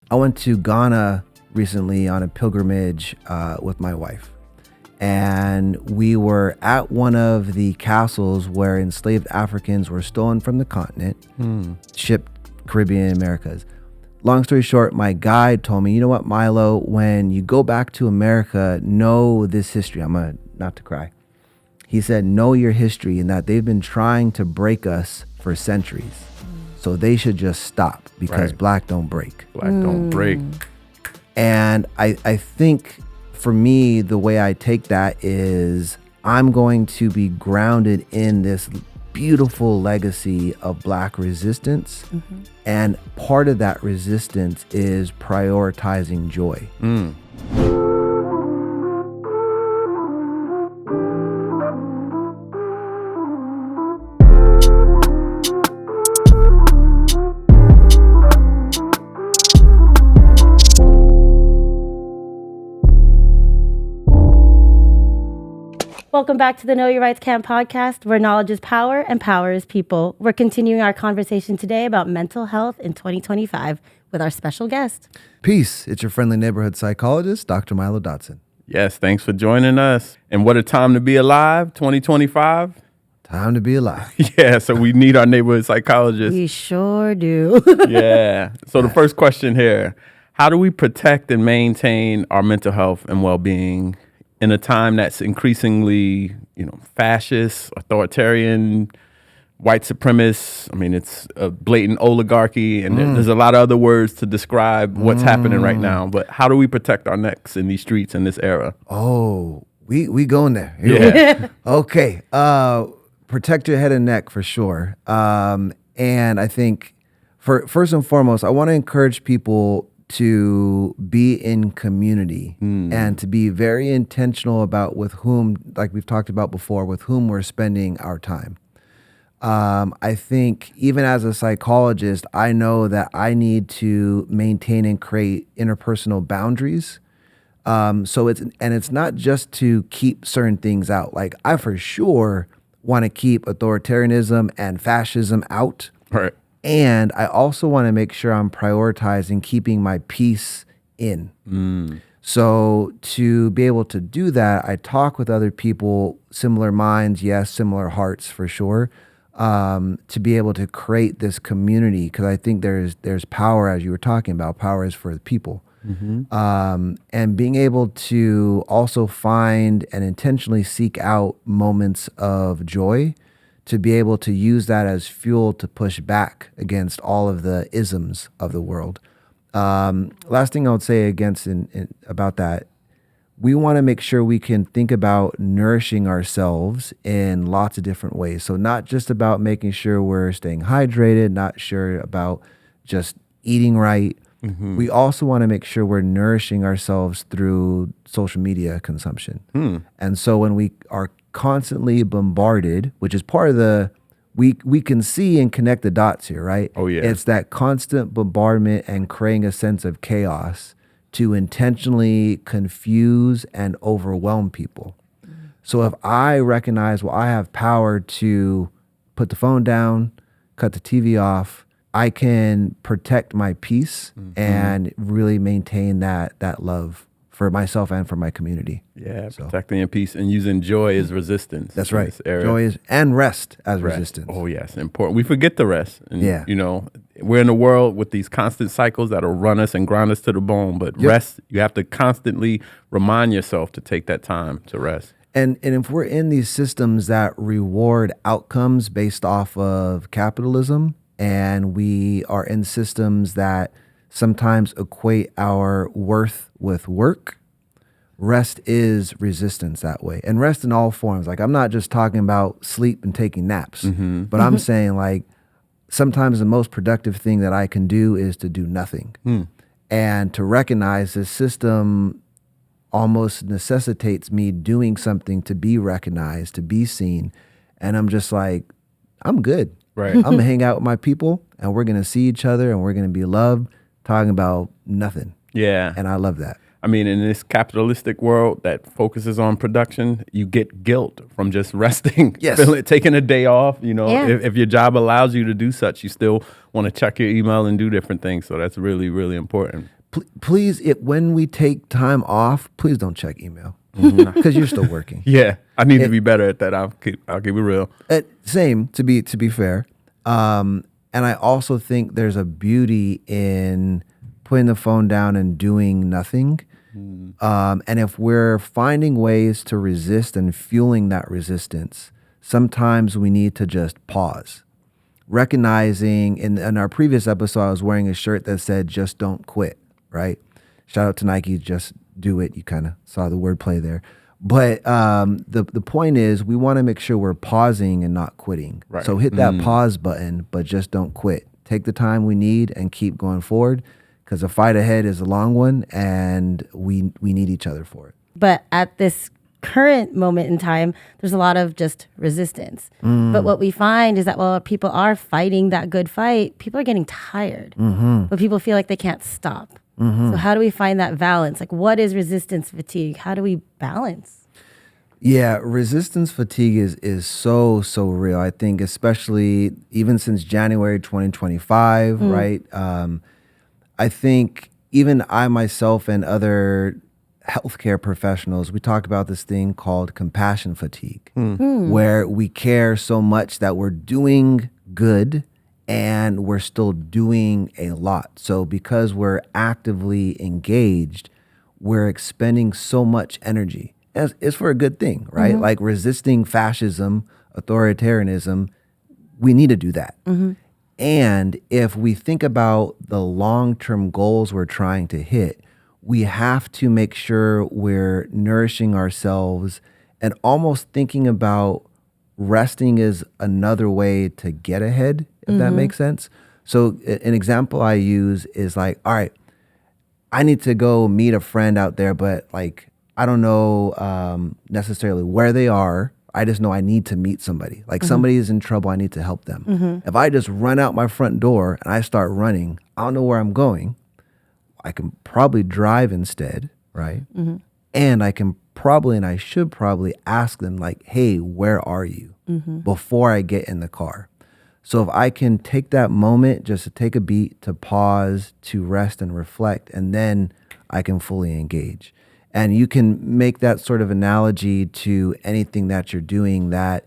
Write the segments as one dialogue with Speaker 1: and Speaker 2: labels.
Speaker 1: I went to Ghana recently on a pilgrimage with my wife. And we were at one of the castles where enslaved Africans were stolen from the continent, shipped Caribbean Americas. Long story short, my guide told me, you know what, Milo, when you go back to America, know this history. Not to cry. He said, know your history and that they've been trying to break us for centuries. So they should just stop because black don't break.
Speaker 2: Black don't break.
Speaker 1: And I think for me, the way I take that is I'm going to be grounded in this beautiful legacy of black resistance. And part of that resistance is prioritizing joy.
Speaker 3: Welcome back to the Know Your Rights Camp podcast, where knowledge is power and power is people. We're continuing our conversation today about mental health in 2025 with our special guest.
Speaker 1: Peace. It's your friendly neighborhood psychologist, Dr. Milo Dodson.
Speaker 2: Yes, thanks for joining us. And what a time to be alive, 2025.
Speaker 1: Time to be alive.
Speaker 2: Yeah, so we need our neighborhood psychologist.
Speaker 3: We sure do.
Speaker 2: Yeah. So the first question here, how do we protect and maintain our mental health and well-being in a time that's increasingly, fascist, authoritarian, white supremacist? I mean, it's a blatant oligarchy, and there's a lot of other words to describe what's happening right now. But how do we protect our necks in these streets in this era?
Speaker 1: Oh, we going there.
Speaker 2: Yeah.
Speaker 1: Okay. Protect your head and neck for sure. And I think first and foremost, I want to encourage people to be in community and to be very intentional about with whom, like we've talked about before, with whom we're spending our time. I think even as a psychologist, I know that I need to maintain and create interpersonal boundaries. So it's not just to keep certain things out. Like I for sure want to keep authoritarianism and fascism out.
Speaker 2: Right.
Speaker 1: And I also want to make sure I'm prioritizing keeping my peace in. So to be able to do that, I talk with other people, similar minds, yes, similar hearts for sure, to be able to create this community. Because I think there's power, as you were talking about, power is for the people. And being able to also find and intentionally seek out moments of joy, to be able to use that as fuel to push back against all of the isms of the world. Last thing I would say about that, we want to make sure we can think about nourishing ourselves in lots of different ways. So not just about making sure we're staying hydrated, not sure about just eating right. We also want to make sure we're nourishing ourselves through social media consumption. And so when we are constantly bombarded, which is part of we can see and connect the dots here, right?
Speaker 2: Oh, yeah.
Speaker 1: It's that constant bombardment and creating a sense of chaos to intentionally confuse and overwhelm people. So if I recognize, well, I have power to put the phone down, cut the TV off, I can protect my peace and really maintain that love for myself and for my community.
Speaker 2: Yeah, protecting your peace and using joy as resistance.
Speaker 1: That's right. Joy is, and rest as
Speaker 2: rest.
Speaker 1: Resistance.
Speaker 2: Oh, yes, important. We forget the rest. And,
Speaker 1: yeah.
Speaker 2: We're in a world with these constant cycles that'll run us and grind us to the bone. But rest, you have to constantly remind yourself to take that time to rest.
Speaker 1: And if we're in these systems that reward outcomes based off of capitalism, and we are in systems that sometimes equate our worth with work, rest is resistance that way. And rest in all forms. Like I'm not just talking about sleep and taking naps, but I'm saying like sometimes the most productive thing that I can do is to do nothing. And to recognize this system almost necessitates me doing something to be recognized, to be seen. And I'm just like, I'm good.
Speaker 2: Right.
Speaker 1: I'm going to hang out with my people and we're going to see each other and we're going to be loved, talking about nothing.
Speaker 2: Yeah.
Speaker 1: And I love that.
Speaker 2: I mean, in this capitalistic world that focuses on production, you get guilt from just resting, taking a day off. If your job allows you to do such, you still want to check your email and do different things. So that's really, really important.
Speaker 1: please, when we take time off, please don't check email because you're still working.
Speaker 2: Yeah, I need to be better at that. I'll keep it real.
Speaker 1: Same, to be fair. And I also think there's a beauty in putting the phone down and doing nothing. And if we're finding ways to resist and fueling that resistance, sometimes we need to just pause. Recognizing, in our previous episode, I was wearing a shirt that said, just don't quit, right? Shout out to Nike, just do it. You kind of saw the wordplay there. But the point is, we want to make sure we're pausing and not quitting.
Speaker 2: Right.
Speaker 1: So hit that pause button, but just don't quit. Take the time we need and keep going forward, because the fight ahead is a long one, and we need each other for it.
Speaker 3: But at this current moment in time, there's a lot of just resistance. But what we find is that while people are fighting that good fight, people are getting tired. But people feel like they can't stop. So how do we find that balance? Like, what is resistance fatigue? How do we balance?
Speaker 1: Yeah, resistance fatigue is so real. I think especially even since January 2025, right? I think even I myself and other healthcare professionals, we talk about this thing called compassion fatigue, where we care so much that we're doing good and we're still doing a lot. So because we're actively engaged, we're expending so much energy. And it's for a good thing, right? Like resisting fascism, authoritarianism, we need to do that. And if we think about the long-term goals we're trying to hit, we have to make sure we're nourishing ourselves and almost thinking about resting is another way to get ahead, if that makes sense. So an example I use is like, all right, I need to go meet a friend out there, but like, I don't know necessarily where they are. I just know I need to meet somebody. Like somebody is in trouble, I need to help them. If I just run out my front door and I start running, I don't know where I'm going. I can probably drive instead, right? And I can probably, and I should probably ask them like, hey, where are you? Before I get in the car. So if I can take that moment just to take a beat, to pause, to rest and reflect, and then I can fully engage. And you can make that sort of analogy to anything that you're doing that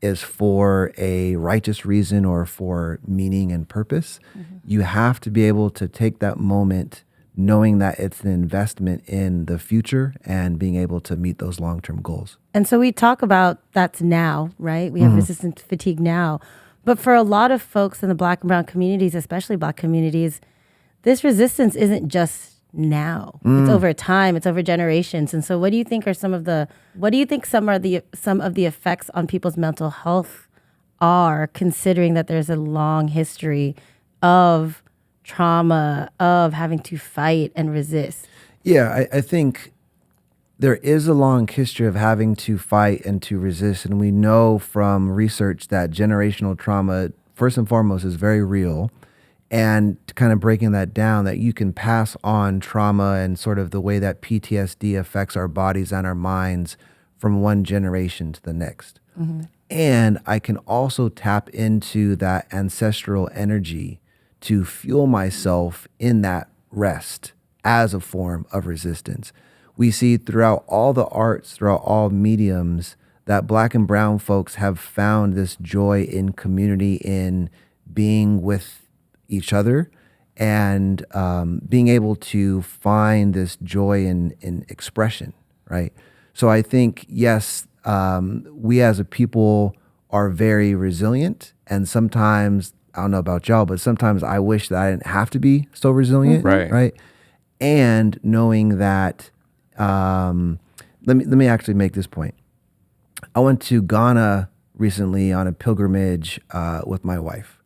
Speaker 1: is for a righteous reason or for meaning and purpose. You have to be able to take that moment knowing that it's an investment in the future and being able to meet those long-term goals.
Speaker 3: And so we talk about that's now, right? We have resistance fatigue now. But for a lot of folks in the Black and brown communities, especially Black communities, this resistance isn't just now. It's over time, it's over generations. And so what do you think are some of the effects on people's mental health are, considering that there's a long history of trauma, of having to fight and resist?
Speaker 1: Yeah, I think there is a long history of having to fight and to resist. And we know from research that generational trauma, first and foremost, is very real. And kind of breaking that down, that you can pass on trauma and sort of the way that PTSD affects our bodies and our minds from one generation to the next. And I can also tap into that ancestral energy to fuel myself in that rest as a form of resistance. We see throughout all the arts, throughout all mediums, that Black and brown folks have found this joy in community, in being with each other, and being able to find this joy in expression, right? So I think, yes, we as a people are very resilient, and sometimes, I don't know about y'all, but sometimes I wish that I didn't have to be so resilient, right? And knowing that, let me actually make this point. I went to Ghana recently on a pilgrimage with my wife.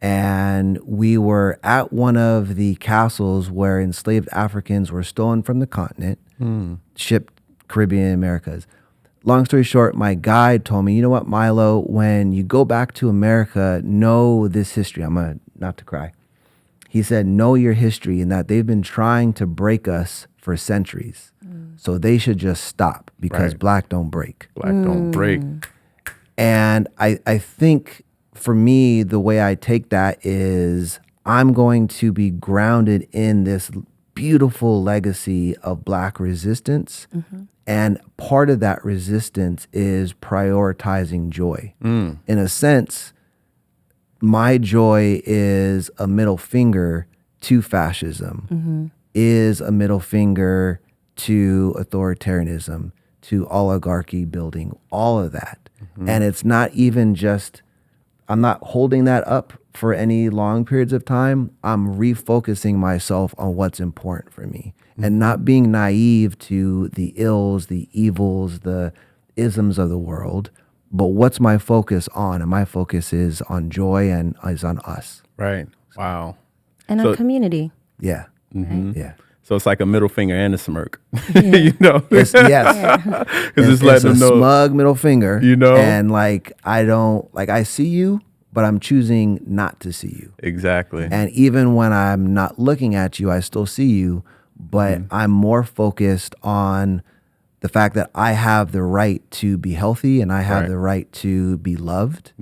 Speaker 1: And we were at one of the castles where enslaved Africans were stolen from the continent, shipped Caribbean Americas. Long story short, my guide told me, you know what, Milo, when you go back to America, know this history. Not to cry. He said, know your history, and that they've been trying to break us for centuries. So they should just stop, because Black don't break.
Speaker 2: Black don't break.
Speaker 1: And I think for me, the way I take that is I'm going to be grounded in this beautiful legacy of Black resistance. And part of that resistance is prioritizing joy. In a sense, my joy is a middle finger to fascism, is a middle finger to authoritarianism, to oligarchy building, all of that. And it's not even just, I'm not holding that up for any long periods of time. I'm refocusing myself on what's important for me and not being naive to the ills, the evils, the isms of the world. But what's my focus on? And my focus is on joy and is on us.
Speaker 2: Right. Wow.
Speaker 3: And
Speaker 2: So-
Speaker 3: on community.
Speaker 1: Yeah. Yeah.
Speaker 2: So it's like a middle finger and a smirk, you know?
Speaker 1: Yes.
Speaker 2: Because it's
Speaker 1: It's
Speaker 2: letting
Speaker 1: a
Speaker 2: them know.
Speaker 1: smug middle finger,
Speaker 2: You know?
Speaker 1: and like I see you, but I'm choosing not to see you.
Speaker 2: Exactly.
Speaker 1: And even when I'm not looking at you, I still see you, but I'm more focused on the fact that I have the right to be healthy and I have
Speaker 2: Right.
Speaker 1: the right to be loved.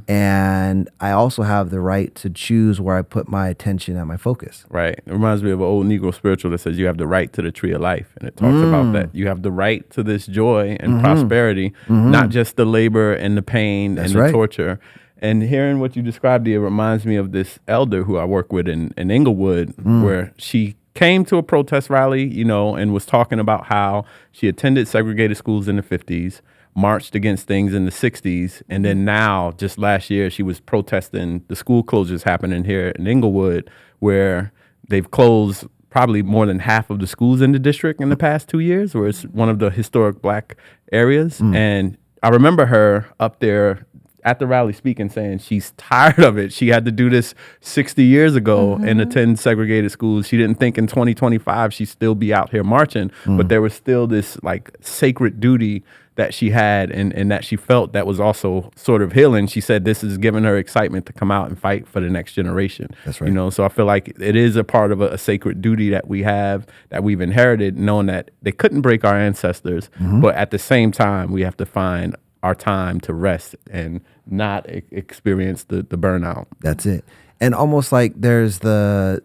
Speaker 1: And I also have the right to choose where I put my attention and my focus.
Speaker 2: Right. It reminds me of an old Negro spiritual that says you have the right to the tree of life. And it talks about that. You have the right to this joy and prosperity, not just the labor and the pain
Speaker 1: That's
Speaker 2: and the
Speaker 1: right.
Speaker 2: torture. And hearing what you described here reminds me of this elder who I work with in Inglewood, where she came to a protest rally, you know, and was talking about how she attended segregated schools in the 50s, marched against things in the 60s, and then now, just last year, she was protesting the school closures happening here in Inglewood, where they've closed probably more than half of the schools in the district in the past 2 years, where it's one of the historic Black areas. And I remember her up there at the rally speaking, saying she's tired of it. She had to do this 60 years ago and attend segregated schools. She didn't think in 2025 she'd still be out here marching, but there was still this like sacred duty that she had and that she felt that was also sort of healing. She said this is giving her excitement to come out and fight for the next generation.
Speaker 1: That's right.
Speaker 2: You know, so I feel like it is a part of a sacred duty that we have, that we've inherited, knowing that they couldn't break our ancestors, but at the same time, we have to find our time to rest and not experience the burnout.
Speaker 1: That's it. And almost like there's the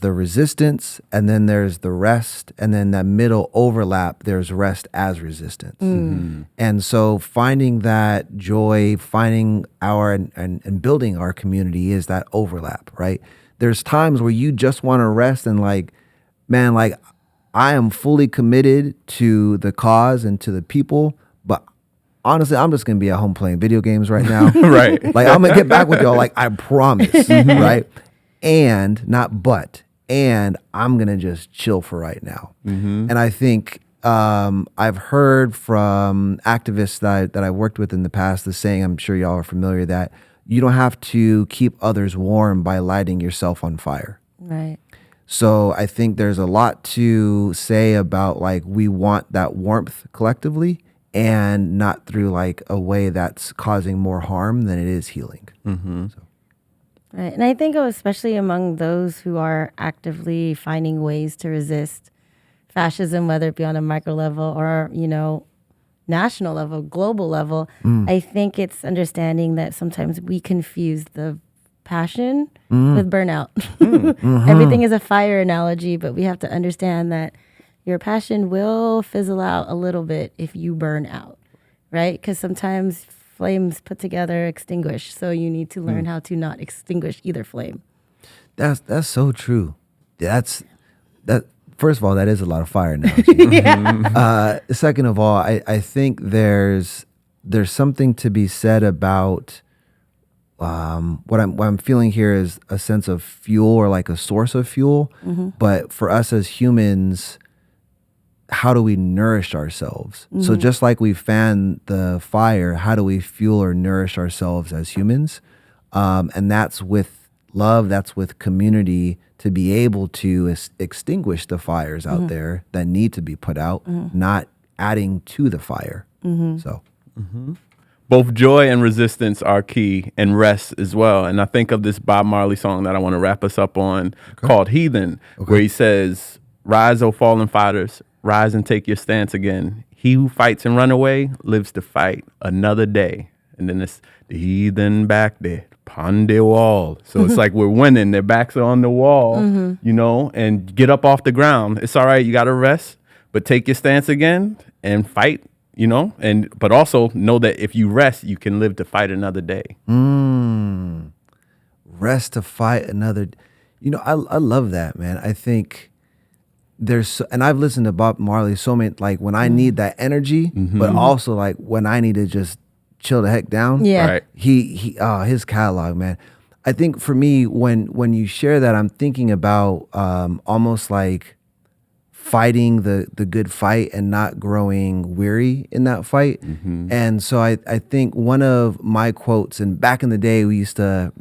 Speaker 1: resistance, and then there's the rest, and then that middle overlap, there's rest as resistance. And so finding that joy, finding our and building our community is that overlap, right? There's times where you just want to rest and like, man, like I am fully committed to the cause and to the people, but honestly, I'm just gonna be at home playing video games right now.
Speaker 2: Right.
Speaker 1: Like I'm gonna get back with y'all, like I promise. Right. And not but, and I'm gonna just chill for right now. And I think I've heard from activists that I worked with in the past the saying, I'm sure y'all are familiar, that you don't have to keep others warm by lighting yourself on fire.
Speaker 3: Right.
Speaker 1: So I think there's a lot to say about like we want that warmth collectively, and not through like a way that's causing more harm than it is healing. So.
Speaker 3: Right. And I think especially among those who are actively finding ways to resist fascism, whether it be on a micro level or, you know, national level, global level, I think it's understanding that sometimes we confuse the passion with burnout. Everything is a fire analogy, but we have to understand that your passion will fizzle out a little bit if you burn out, right? Because sometimes flames put together extinguish. So you need to learn how to not extinguish either flame.
Speaker 1: That's so true. That first of all, that is a lot of fire analogy. Second of all, I think there's something to be said about what I'm feeling here is a sense of fuel, or like a source of fuel. But for us as humans, how do we nourish ourselves? So just like we fan the fire, how do we fuel or nourish ourselves as humans? And that's with love, that's with community, to be able to extinguish the fires out there that need to be put out, not adding to the fire. So
Speaker 2: Both joy and resistance are key, and rest as well. And I think of this Bob Marley song that I want to wrap us up on called Heathen, where he says, "Rise, O fallen fighters, rise and take your stance again. He who fights and run away lives to fight another day." And then it's the heathen back there, upon the wall. So it's like we're winning. Their backs are on the wall, and get up off the ground. It's all right. You got to rest, but take your stance again and fight, but also know that if you rest, you can live to fight another day.
Speaker 1: Rest to fight another. I love that, man. I think and I've listened to Bob Marley so many, like when I need that energy, but also like when I need to just chill the heck down.
Speaker 3: Yeah.
Speaker 2: Right.
Speaker 1: His catalog, man. I think for me, when you share that, I'm thinking about almost like fighting the good fight and not growing weary in that fight. And so I think one of my quotes, and back in the day, we used to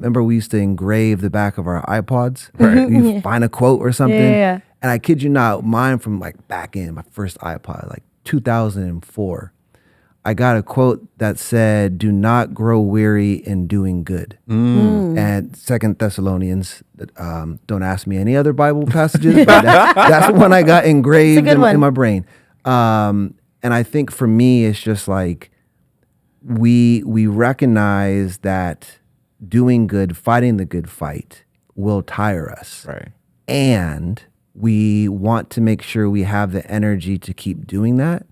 Speaker 1: engrave the back of our iPods.
Speaker 2: Right.
Speaker 1: You find a quote or something.
Speaker 3: Yeah.
Speaker 1: And I kid you not, mine from like back in my first iPod, like 2004. I got a quote that said, "Do not grow weary in doing good." And 2 Thessalonians, don't ask me any other Bible passages, but that's the one I got engraved in my brain. And I think for me, it's just like we recognize that doing good, fighting the good fight will tire us.
Speaker 2: Right.
Speaker 1: And we want to make sure we have the energy to keep doing that.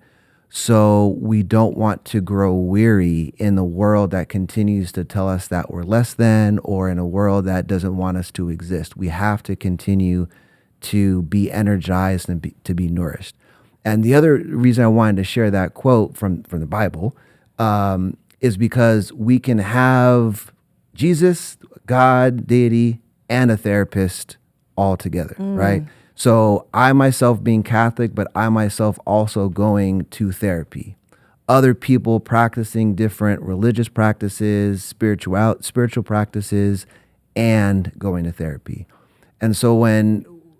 Speaker 1: So we don't want to grow weary in the world that continues to tell us that we're less than, or in a world that doesn't want us to exist. We have to continue to be energized and to be nourished. And the other reason I wanted to share that quote from the Bible is because we can have Jesus, God, deity, and a therapist all together, right? So I myself being Catholic, but I myself also going to therapy. Other people practicing different religious practices, spiritual practices, and going to therapy. And so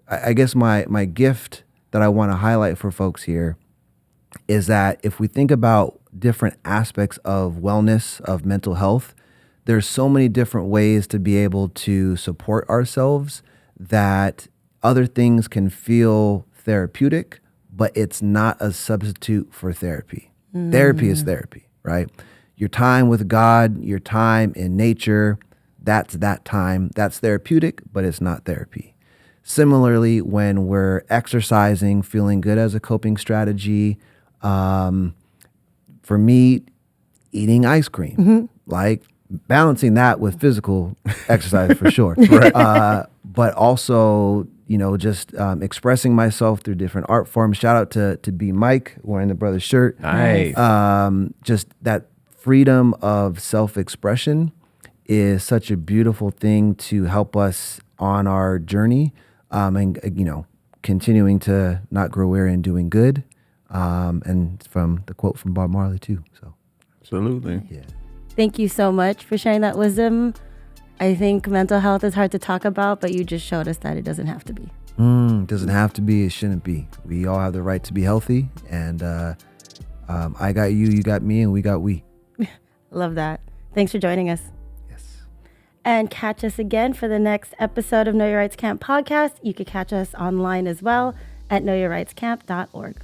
Speaker 1: I guess my gift that I want to highlight for folks here is that if we think about different aspects of wellness, of mental health, there's so many different ways to be able to support ourselves that other things can feel therapeutic, but it's not a substitute for therapy. Therapy is therapy, right? Your time with God, your time in nature, that's that time. That's therapeutic, but it's not therapy. Similarly, when we're exercising, feeling good as a coping strategy, for me, eating ice cream, like balancing that with physical exercise for sure. Right. But also, just expressing myself through different art forms. Shout out to B Mike wearing the brother shirt.
Speaker 2: Nice.
Speaker 1: Just that freedom of self-expression is such a beautiful thing to help us on our journey, and continuing to not grow weary and doing good. And from the quote from Bob Marley too. So
Speaker 2: absolutely.
Speaker 1: Yeah.
Speaker 3: Thank you so much for sharing that wisdom. I think mental health is hard to talk about, but you just showed us that it doesn't have to be.
Speaker 1: Doesn't have to be. It shouldn't be. We all have the right to be healthy. And I got you, you got me, and we got we.
Speaker 3: Love that. Thanks for joining us.
Speaker 1: Yes.
Speaker 3: And catch us again for the next episode of Know Your Rights Camp podcast. You can catch us online as well at knowyourrightscamp.org.